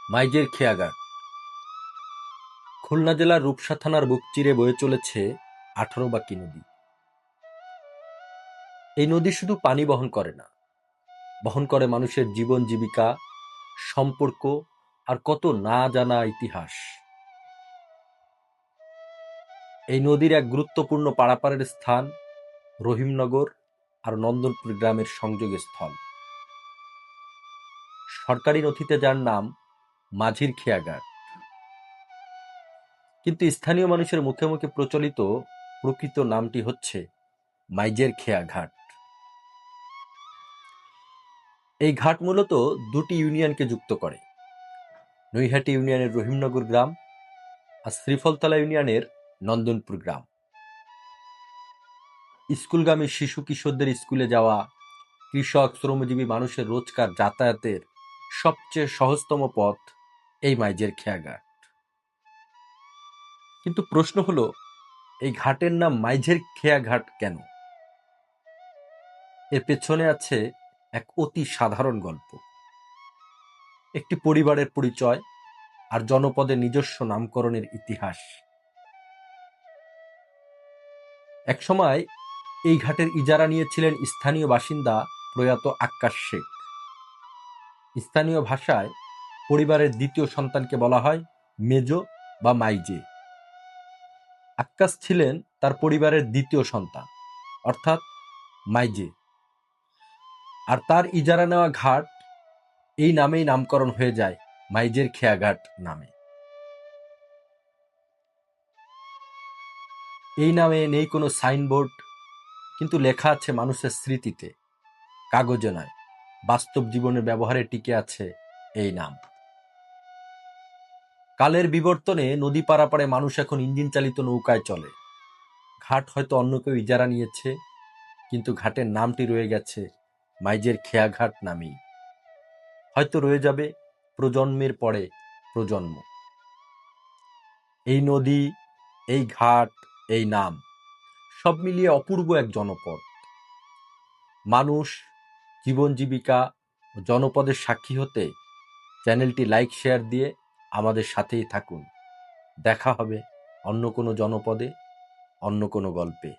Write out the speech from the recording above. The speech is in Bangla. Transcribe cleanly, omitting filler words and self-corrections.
মাইজের খেয়াঘাট। খুলনা জেলার রূপসা থানার বুক চিরে বয়ে চলেছে 18 বাঁকি নদী। এই নদী শুধু পানি বহন করে না, বহন করে মানুষের জীবন জীবিকা, সম্পর্ক আর কত না জানা ইতিহাস। এই নদীর এক গুরুত্বপূর্ণ পারাপারের স্থান রহিমনগর আর নন্দনপুর গ্রামের সংযোগ স্থল। সরকারি নথিতে যার নাম মাঝির খেয়াঘাট, কিন্তু স্থানীয় মানুষের মুখে মুখে প্রচলিত প্রকৃত নামটি হচ্ছে মাইজের খেয়াঘাট। এই ঘাট মূলত দুটি ইউনিয়নকে যুক্ত করে, নৈহাটি ইউনিয়নের রহিমনগর গ্রাম আর শ্রীফলতলা ইউনিয়নের নন্দনপুর গ্রাম। স্কুলগামী শিশু কিশোরদের স্কুলে যাওয়া, কৃষক শ্রমজীবী মানুষের রোজকার যাতায়াতের সবচেয়ে সহজতম পথ এই মাইজের খেয়াঘাট। কিন্তু প্রশ্ন হলো, এই ঘাটের নাম মাইঝের খেয়াঘাট কেন? এর পেছনে আছে এক অতি সাধারণ গল্প, একটি পরিবারের পরিচয় আর জনপদের নিজস্ব নামকরণের ইতিহাস। একসময় এই ঘাটের ইজারা নিয়েছিলেন স্থানীয় বাসিন্দা প্রয়াত আক্কাস শেখ। স্থানীয় ভাষায় পরিবারের দ্বিতীয় সন্তানকে বলা হয় মেজো বা মাইজে। আক্কাস ছিলেন তার পরিবারের দ্বিতীয় সন্তান, অর্থাৎ মাইজে, আর তার ইজারা নেওয়া ঘাট এই নামেই নামকরণ হয়ে যায় মাইজের খেয়াঘাট নামে। এই নামে নেই কোনো সাইনবোর্ড, কিন্তু লেখা আছে মানুষের স্মৃতিতে, কাগজে নয়, বাস্তব জীবনের ব্যবহারে টিকে আছে এই নাম। কালের বিবর্তনে নদী পারাপারে মানুষ এখন ইঞ্জিন চালিত নৌকায় চলে। ঘাট হয়তো অন্য কেউ ইজারা নিয়েছে, কিন্তু ঘাটের নামটি রয়ে গেছে মাইজের খেয়াঘাট নামেই। হয়তো রয়ে যাবে প্রজন্মের পরে প্রজন্ম। এই নদী, এই ঘাট, এই নাম সব মিলিয়ে অপূর্ব এক জনপদ। মানুষ, জীবন জীবিকা ও জনপদের সাক্ষী হতে চ্যানেলটি লাইক শেয়ার দিয়ে আমাদের সাথেই থাকুন। দেখা হবে অন্য কোনো জনপদে, অন্য কোনো গল্পে।